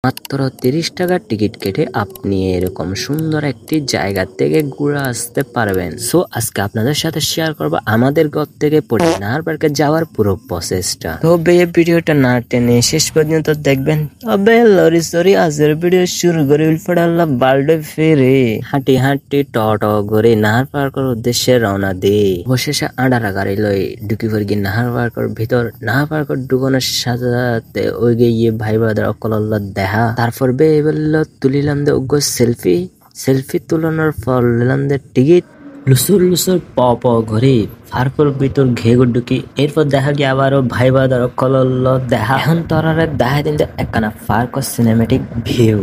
মাত্র 30 টাকার টিকিট কেটে আপনি এরকম সুন্দর একটি জায়গা থেকে ঘুরে আসতে পারবেন। সো আজকে আপনাদের সাথে শেয়ার করব আমাদের ঘর থেকে নাহার পার্কে যাওয়ার পুরো প্রসেসটা। তবে এই ভিডিওটা না টেনে শেষ পর্যন্ত দেখবেন। তবে লরি আজের ভিডিও শুরু করে উল্ফাডাল্লা বাল্ডে ফেরে হাঁটি হাঁটি ট করে নাহার পার্কের উদ্দেশ্যে রওনা দেই। অবশেষে আড়ারা গাড়ি লই ঢুকি পড়ি নাহার পার্কের ভিতর। নাহার পার্কের ঢুকানোর সাথে ওই গিয়ে ভাই বাদের অকলল্লা দেখা। তারপর তুলিলাম দে উগ্র সেলফি তুলানোর পর নিলাম দে টিকিট। লুসুর প ঘরে পার্কের ভিতর ঘেয়ে ঢুকি। এরপর দেখা গিয়ে আবারও ভাই বাদার অকলল্লা দেখা। এখন তরারে দেখা দিন একখানা পার্ক সিনেমেটিক ভিউ।